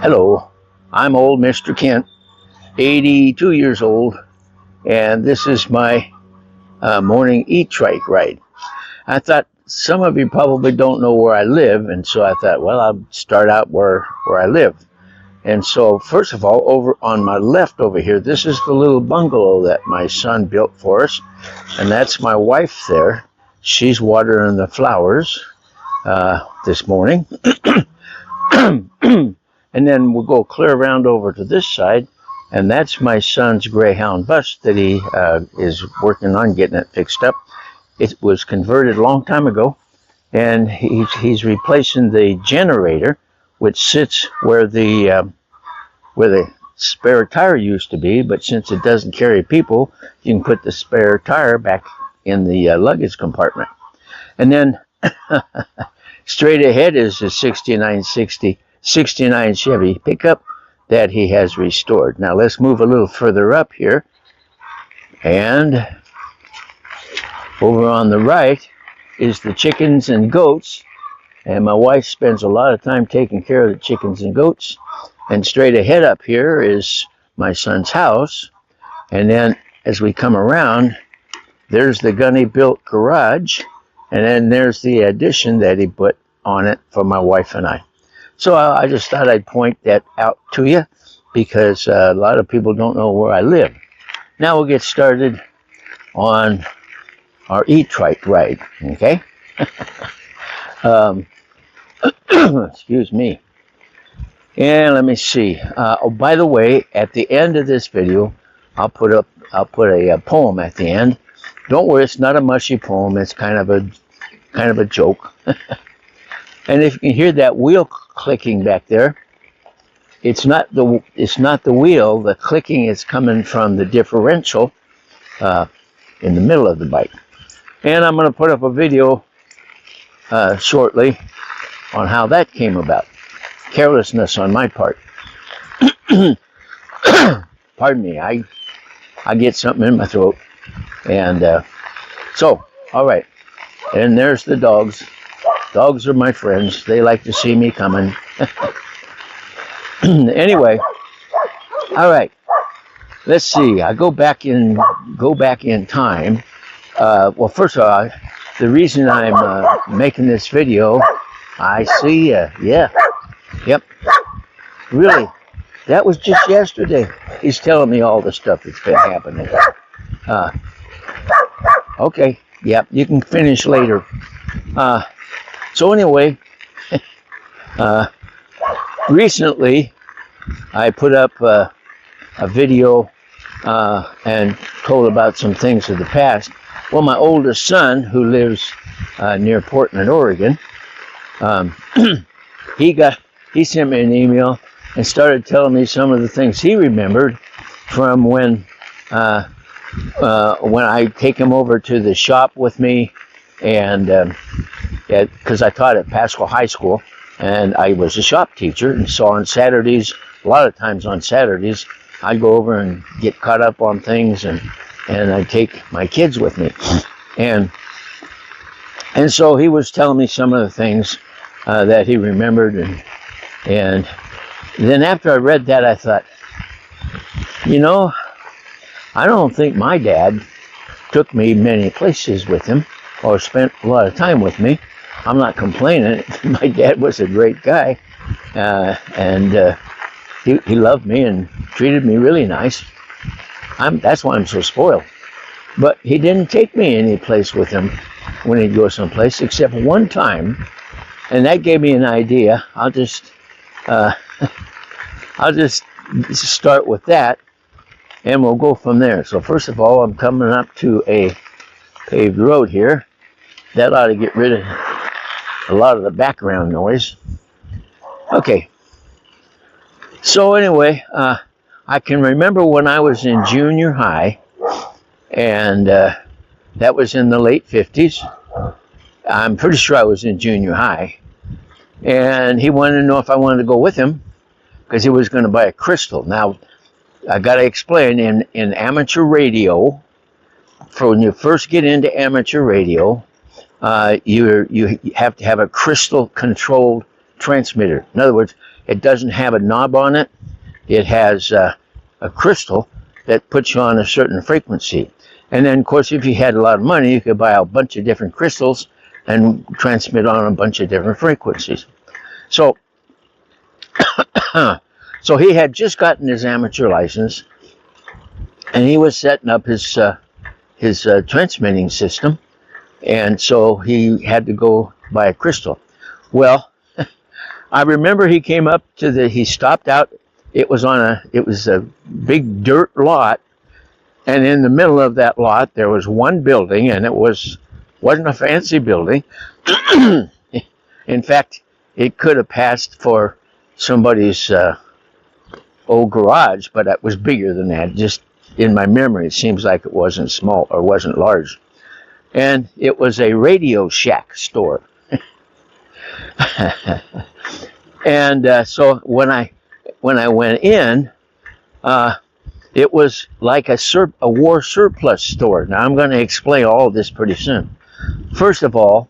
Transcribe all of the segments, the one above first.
Hello, I'm old Mr. Kent, 82 years old, and this is my morning E-Trike ride. I thought some of you probably don't know where I live, and so I thought, well, I'll start out where I live. And so, first of all, over on my left over here, this is the little bungalow that my son built for us, and that's my wife there. She's watering the flowers this morning. And then we'll go clear around over to this side, and that's my son's Greyhound bus that he is working on getting it fixed up. It was converted a long time ago, and he's replacing the generator, which sits where the spare tire used to be. But since it doesn't carry people, you can put the spare tire back in the luggage compartment. And then straight ahead is a 69 Chevy pickup that he has restored. Now let's move a little further up here, and over on the right is the chickens and goats, and my wife spends a lot of time taking care of the chickens and goats. And straight ahead up here is my son's house, and then as we come around, there's the Gunny built garage, and then there's the addition that he put on it for my wife and I. So I just thought I'd point that out to you, because a lot of people don't know where I live. Now we'll get started on our E-Trike ride, okay? Excuse me. And let me see. Oh, by the way, at the end of this video, I'll put a poem at the end. Don't worry, it's not a mushy poem. It's kind of a joke. And if you can hear that wheel clicking back there, it's not the wheel. The clicking is coming from the differential in the middle of the bike. And I'm going to put up a video shortly on how that came about. Carelessness on my part. Pardon me. I get something in my throat. And so, all right. And there's the dogs. Dogs are my friends. They like to see me coming. Anyway, all right. Let's see. I go back in time. Well, first of all, the reason I'm making this video, I see. Yeah. Yep. Really. That was just yesterday. He's telling me all the stuff that's been happening. Okay. Yep. You can finish later. So anyway, recently I put up a video and told about some things of the past. Well, my oldest son, who lives near Portland, Oregon, he sent me an email and started telling me some of the things he remembered from when I take him over to the shop with me, and because I taught at Pasco High School, and I was a shop teacher, and so on Saturdays, a lot of times on Saturdays, I'd go over and get caught up on things, and I'd take my kids with me. And so he was telling me some of the things that he remembered, and then after I read that, I thought, you know, I don't think my dad took me many places with him or spent a lot of time with me. I'm not complaining. My dad was a great guy, and he loved me and treated me really nice. That's why I'm so spoiled. But he didn't take me any place with him when he'd go someplace, except one time, and that gave me an idea. I'll just start with that, and we'll go from there. So first of all, I'm coming up to a paved road here. That ought to get rid of a lot of the background noise. Okay. So anyway, I can remember when I was in junior high, and that was in the late 50s. I'm pretty sure I was in junior high. And he wanted to know if I wanted to go with him, because he was going to buy a crystal. Now, I got to explain, in amateur radio, for when you first get into amateur radio, you have to have a crystal controlled transmitter. In other words, it doesn't have a knob on it. It has a crystal that puts you on a certain frequency. And then, of course, if you had a lot of money, you could buy a bunch of different crystals and transmit on a bunch of different frequencies. So, so he had just gotten his amateur license, and he was setting up his transmitting system, and so he had to go buy a crystal. Well, I remember he came up to he stopped out. It was a big dirt lot, and in the middle of that lot there was one building, and it wasn't a fancy building. In fact, it could have passed for somebody's old garage, but it was bigger than that. Just in my memory, it seems like it wasn't small or wasn't large. And it was a Radio Shack store. And so when I went in, it was like a war surplus store. Now I'm going to explain all of this pretty soon. First of all,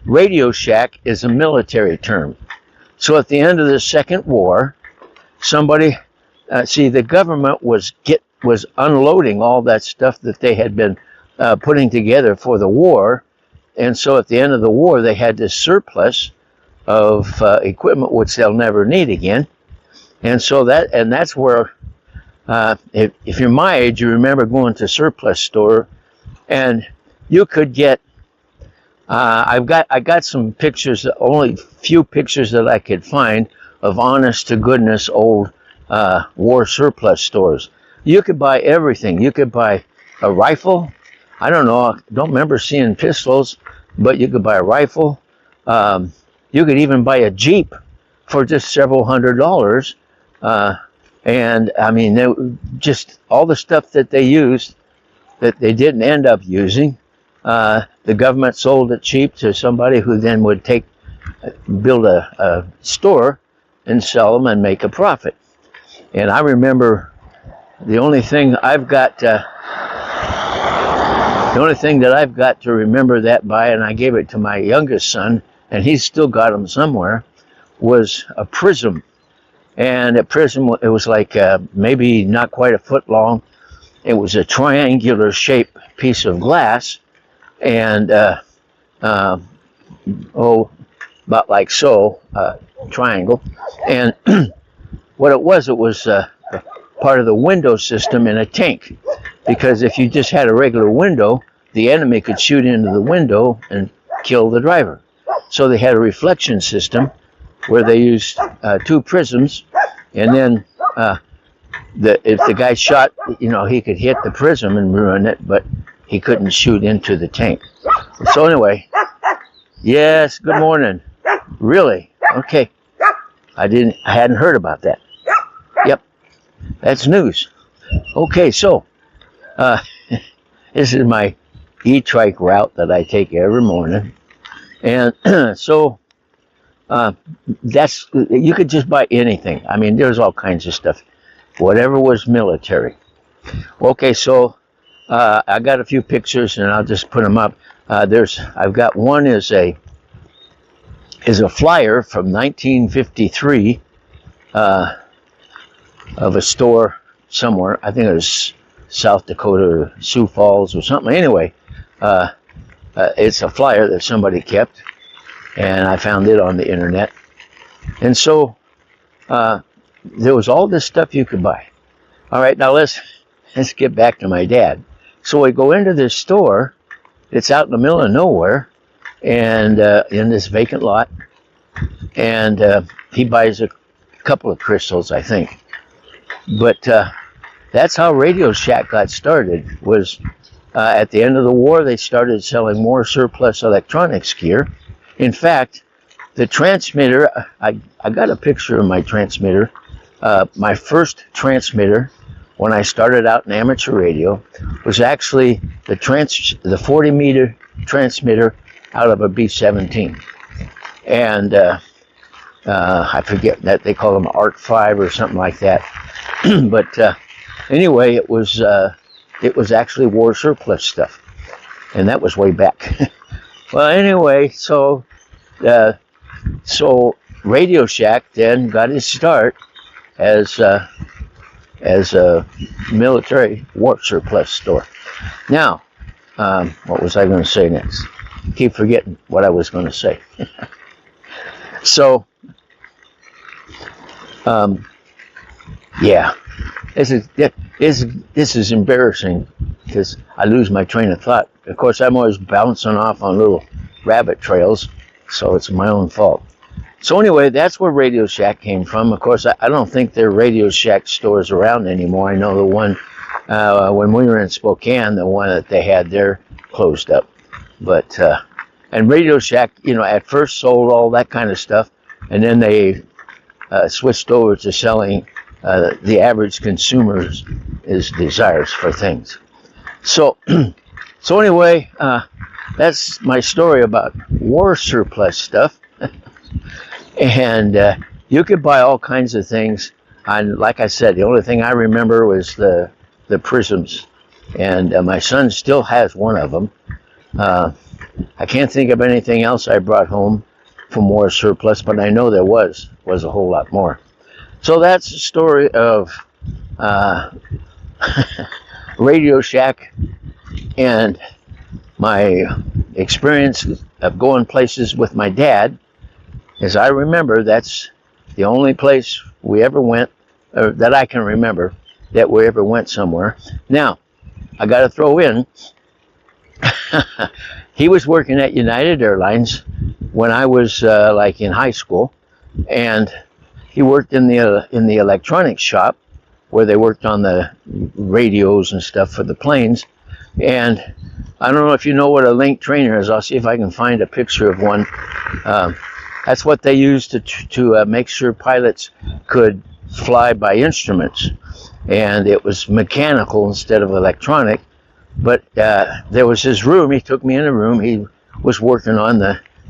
Radio Shack is a military term. So at the end of the Second War, somebody, the government was unloading all that stuff that they had been putting together for the war, and so at the end of the war, they had this surplus of equipment which they'll never need again, and so that's where, if you're my age, you remember going to surplus store, and you could get. I got some pictures, only few pictures that I could find of honest to goodness old war surplus stores. You could buy everything. You could buy a rifle. I don't know. I don't remember seeing pistols, but you could buy a rifle. You could even buy a Jeep for just several $100s. And I mean, just all the stuff that they used that they didn't end up using. The government sold it cheap to somebody who then would build a store and sell them and make a profit. And I remember the only thing that I've got to remember that by, and I gave it to my youngest son, and he's still got them somewhere, was a prism. And a prism, it was like maybe not quite a foot long. It was a triangular shaped piece of glass, and about like so, triangle. And what it was part of the window system in a tank, because if you just had a regular window, the enemy could shoot into the window and kill the driver. So they had a reflection system where they used two prisms, and then if the guy shot, he could hit the prism and ruin it, but he couldn't shoot into the tank. So anyway, yes, good morning. Really? Okay. I hadn't heard about that. Yep. That's news. Okay, so this is my E-Trike route that I take every morning. And so you could just buy anything. I mean, there's all kinds of stuff. Whatever was military. Okay, so I got a few pictures and I'll just put them up. I've got one is a flyer from 1953 of a store somewhere. I think it was South Dakota or Sioux Falls or something. Anyway, it's a flyer that somebody kept, and I found it on the internet. And so there was all this stuff you could buy. All right, now let's get back to my dad. So we go into this store. It's out in the middle of nowhere, and in this vacant lot. And he buys a couple of crystals, I think. But that's how Radio Shack got started. Was at the end of the war, they started selling more surplus electronics gear. In fact, the transmitter, I got a picture of my transmitter. My first transmitter, when I started out in amateur radio, was actually the 40-meter transmitter out of a B-17. And I forget that they call them Arc 5 or something like that. But anyway, it was actually war surplus stuff, and that was way back. Well, anyway, so Radio Shack then got its start as a military war surplus store. Now, what was I going to say next? Keep forgetting what I was going to say. So, yeah, this is embarrassing because I lose my train of thought. Of course, I'm always bouncing off on little rabbit trails, so it's my own fault. So anyway, that's where Radio Shack came from. Of course, I don't think there are Radio Shack stores around anymore. I know the one when we were in Spokane, the one that they had there closed up. But and Radio Shack, at first sold all that kind of stuff, and then they switched over to selling the average consumer's desires for things. So, so anyway, that's my story about war surplus stuff. And you could buy all kinds of things. And like I said, the only thing I remember was the prisms. And my son still has one of them. I can't think of anything else I brought home from war surplus, but I know there was a whole lot more. So that's the story of Radio Shack and my experience of going places with my dad. As I remember, that's the only place we ever went, or that I can remember, that we ever went somewhere. Now, I got to throw in, he was working at United Airlines when I was like in high school, and he worked in the electronics shop where they worked on the radios and stuff for the planes. And I don't know if you know what a link trainer is. I'll see if I can find a picture of one. That's what they used to make sure pilots could fly by instruments. And it was mechanical instead of electronic. But there was his room. He took me in a room. He was working on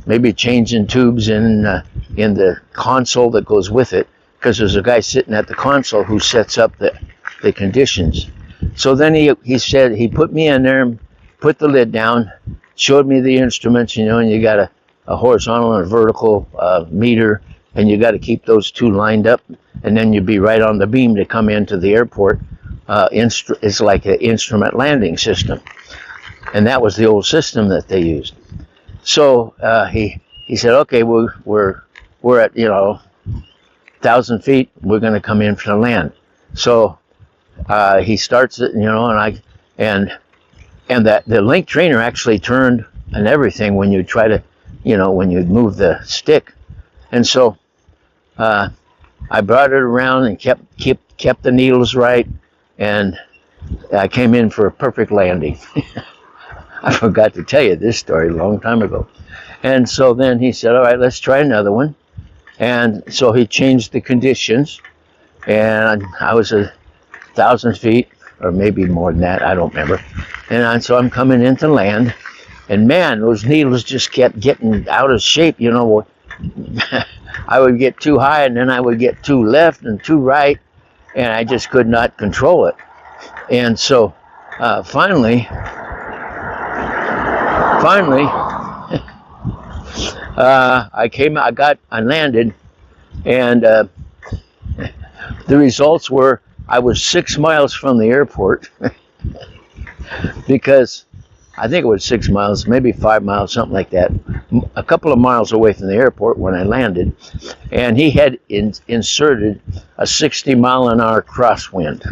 maybe changing tubes in the console that goes with it, because there's a guy sitting at the console who sets up the conditions. So then he said, he put me in there and put the lid down, showed me the instruments, and you got a horizontal and a vertical meter, and you got to keep those two lined up, and then you'd be right on the beam to come into the airport. It's like an instrument landing system, and that was the old system that they used. So he said, okay, we're at 1,000 feet. We're going to come in for the land. So he starts it, and that the link trainer actually turned and everything when you try to, when you move the stick. And so I brought it around and kept the needles right, and I came in for a perfect landing. I forgot to tell you this story a long time ago. And so then he said, all right, let's try another one. And so he changed the conditions, and I was 1,000 feet, or maybe more than that, I don't remember. And so I'm coming into land, and man, those needles just kept getting out of shape. I would get too high, and then I would get too left and too right, and I just could not control it. And so finally, I landed, and the results were I was 6 miles from the airport because I think it was 6 miles, maybe 5 miles, something like that, a couple of miles away from the airport when I landed, and he had inserted a 60-mile-an-hour crosswind.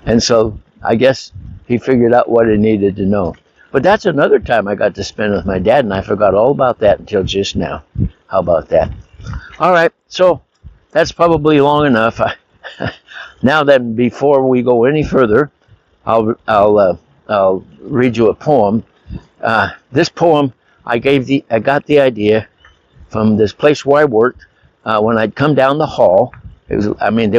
And so I guess he figured out what he needed to know. But that's another time I got to spend with my dad, and I forgot all about that until just now. How about that? All right, so that's probably long enough. Now then, before we go any further, I'll read you a poem. This poem I got the idea from this place where I worked. When I'd come down the hall, there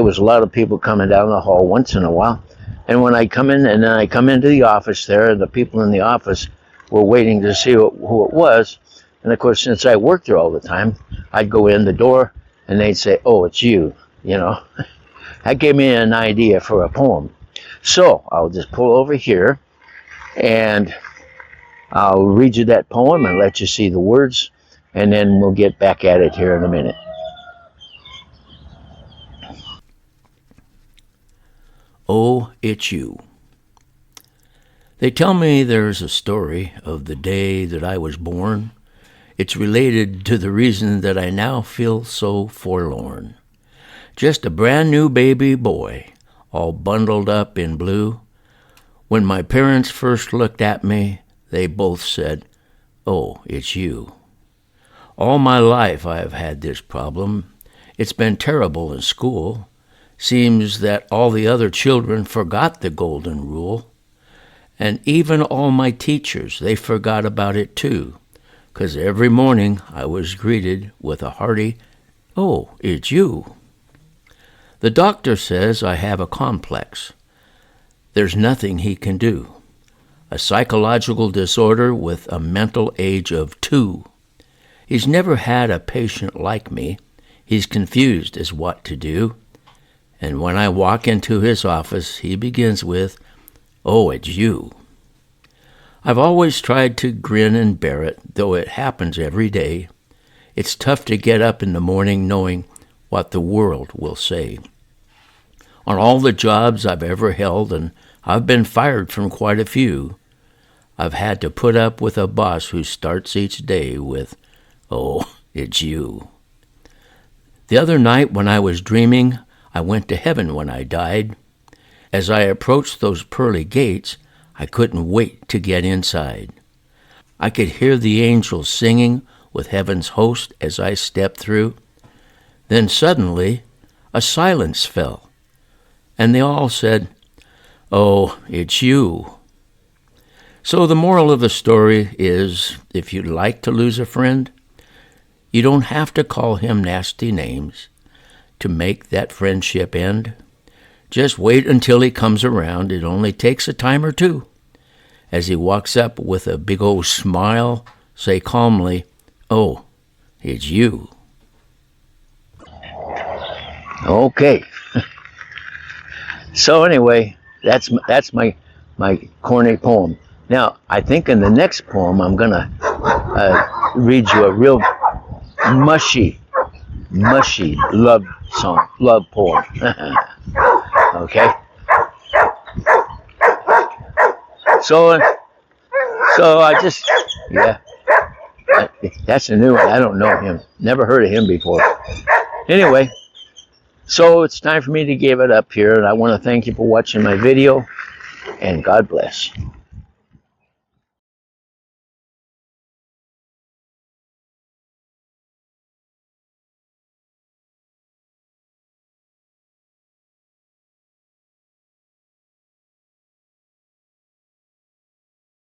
was a lot of people coming down the hall once in a while. And when I come in, and then I come into the office there, and the people in the office were waiting to see who it was. And of course, since I worked there all the time, I'd go in the door, and they'd say, "Oh, it's you," That gave me an idea for a poem. So I'll just pull over here, and I'll read you that poem and let you see the words. and then we'll get back at it here in a minute. Oh, it's you. They tell me there's a story of the day that I was born. It's related to the reason that I now feel so forlorn. Just a brand new baby boy, all bundled up in blue. When my parents first looked at me, they both said, "Oh, it's you." All my life I have had this problem. It's been terrible in school. Seems that all the other children forgot the golden rule. And even all my teachers, they forgot about it too. 'Cause every morning I was greeted with a hearty, "Oh, it's you." The doctor says I have a complex. There's nothing he can do. A psychological disorder with a mental age of 2. He's never had a patient like me. He's confused as what to do. And when I walk into his office, he begins with, "Oh, it's you." I've always tried to grin and bear it, though it happens every day. It's tough to get up in the morning knowing what the world will say. On all the jobs I've ever held, and I've been fired from quite a few, I've had to put up with a boss who starts each day with, "Oh, it's you." The other night when I was dreaming, I went to heaven when I died. As I approached those pearly gates, I couldn't wait to get inside. I could hear the angels singing with heaven's host as I stepped through. Then suddenly, a silence fell, and they all said, "Oh, it's you." So the moral of the story is, if you'd like to lose a friend, you don't have to call him nasty names to make that friendship end. Just wait until he comes around. It only takes a time or two. As he walks up with a big old smile, say calmly, "Oh, it's you." Okay. So anyway, that's my corny poem. Now, I think in the next poem, I'm going to read you a real mushy love song, love poem. Okay? So I just, yeah, that's a new one. I don't know him. Never heard of him before. Anyway, so it's time for me to give it up here, and I want to thank you for watching my video, and God bless.